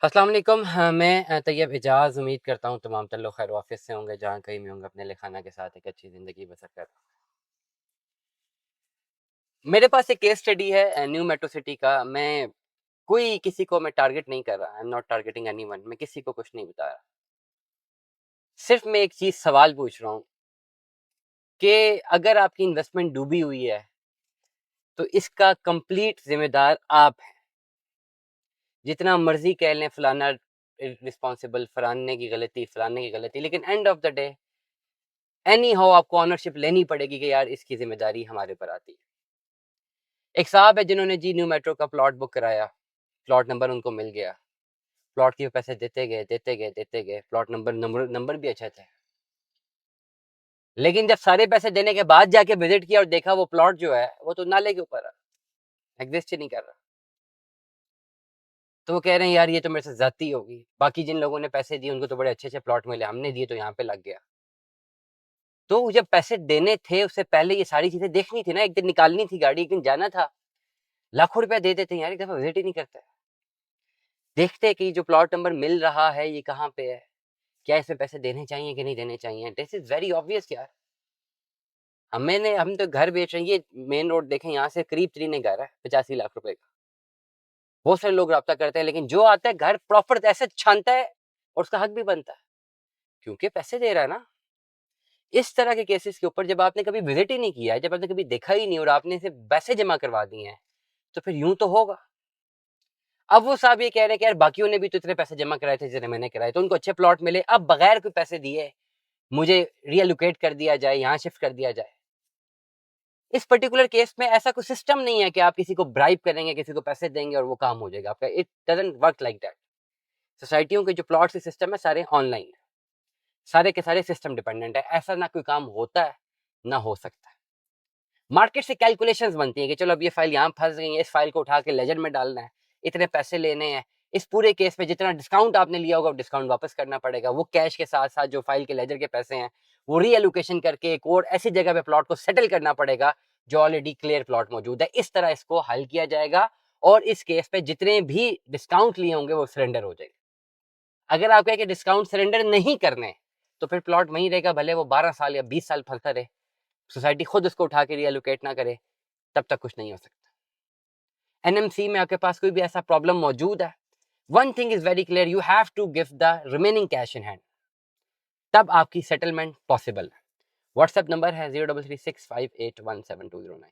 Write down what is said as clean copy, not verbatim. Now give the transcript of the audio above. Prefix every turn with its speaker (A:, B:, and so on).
A: अस्सलाम वालेकुम। हाँ, मैं तैयब एजाज उम्मीद करता हूँ तमाम तर लोग खैर ऑफिस से होंगे, जहाँ कहीं भी होंगे, अपने लिखाना के साथ एक अच्छी ज़िंदगी बसर कर। मेरे पास एक केस स्टडी है न्यू मेट्रो सिटी का। मैं कोई किसी को मैं टारगेट नहीं कर रहा, I am not targeting anyone. मैं किसी को कुछ नहीं बता रहा, सिर्फ मैं एक चीज़ सवाल पूछ रहा हूँ कि अगर आपकी इन्वेस्टमेंट डूबी हुई है तो इसका कंप्लीट जिम्मेदार आप हैं। जितना मर्जी कह लें फलाना रिस्पॉन्सिबल, फलाने की गलती, लेकिन end of the day any how आपको ऑनरशिप लेनी पड़ेगी कि यार इसकी जिम्मेदारी हमारे पर आती है। एक साहब है जिन्होंने जी न्यू मेट्रो का प्लॉट बुक कराया, प्लॉट नंबर उनको मिल गया, प्लॉट के पैसे देते गए, प्लॉट नंबर भी अच्छे थे, लेकिन जब सारे पैसे देने के बाद जाके विजिट किया और देखा वो प्लॉट जो है वो तो नाले के ऊपर है, एग्जिस्ट ही नहीं कर रहा। तो वो कह रहे हैं यार ये तो मेरे से ज्यादती होगी, बाकी जिन लोगों ने पैसे दिए उनको तो बड़े अच्छे अच्छे प्लॉट मिले, हमने दिए तो यहाँ पे लग गया। तो जब पैसे देने थे उससे पहले ये सारी चीजें देखनी थी ना, एक दिन निकालनी थी गाड़ी, एक दिन जाना था। लाखों रुपया दे देते हैं यार, एक दफा विजिट ही नहीं करते, देखते कि जो प्लॉट नंबर मिल रहा है ये कहाँ पे है, क्या इसमें पैसे देने चाहिए कि नहीं देने चाहिए। दिस इज वेरी ऑब्वियस यार। हम तो घर बेच रहे हैं, ये मेन रोड देखें, यहाँ से करीब तरीन घर है 85 लाख रुपए का। बहुत सारे लोग रब्ता करते हैं, लेकिन जो आता है घर प्रॉपर ऐसे छानता है और उसका हक भी बनता है, क्योंकि पैसे दे रहा है ना। इस तरह के केसेस के ऊपर जब आपने कभी विजिट ही नहीं किया है, जब आपने कभी देखा ही नहीं और आपने सिर्फ पैसे जमा करवा दिए हैं, तो फिर यूं तो होगा। अब वो साहब ये कह रहे हैं कि यार बाकियों ने भी तो इतने पैसे जमा कराए थे जितने मैंने कराए, तो उनको अच्छे प्लॉट मिले, अब बगैर कोई पैसे दिए मुझे रीएलोकेट कर दिया जाए, यहाँ शिफ्ट कर दिया जाए। इस पर्टिकुलर केस में ऐसा कोई सिस्टम नहीं है कि आप किसी को ब्राइब करेंगे, किसी को पैसे देंगे और वो काम हो जाएगा आपका। It doesn't work like that. सोसाइटियों के जो प्लॉट के सिस्टम है सारे ऑनलाइन है, सारे के सारे सिस्टम डिपेंडेंट है, ऐसा ना कोई काम होता है ना हो सकता है। मार्केट से कैलकुलेशंस बनती है कि चलो अब ये फाइल यहाँ फंस गई है, इस फाइल को उठा के लेजर में डालना है, इतने पैसे लेने हैं, इस पूरे केस में जितना डिस्काउंट आपने लिया होगा डिस्काउंट वापस करना पड़ेगा, वो कैश के साथ साथ जो फाइल के लेजर के पैसे हैं वो रीएलोकेशन करके एक और ऐसी जगह पे प्लॉट को सेटल करना पड़ेगा जो ऑलरेडी क्लियर प्लॉट मौजूद है। इस तरह इसको हल किया जाएगा और इस केस पे जितने भी डिस्काउंट लिए होंगे वो सरेंडर हो जाएंगे। अगर आप कहें कि डिस्काउंट सरेंडर नहीं करने तो फिर प्लॉट वहीं रहेगा, भले वो 12 साल या 20 साल फंसा रहे, सोसाइटी खुद उसको उठा के रीएलोकेट ना करे, तब तक कुछ नहीं हो सकता। एनएमसी में आपके पास कोई भी ऐसा प्रॉब्लम मौजूद है, one thing is very clear, you have to give the remaining cash in hand, तब आपकी सेटलमेंट पॉसिबल है। व्हाट्सएप नंबर है 0336581720 9।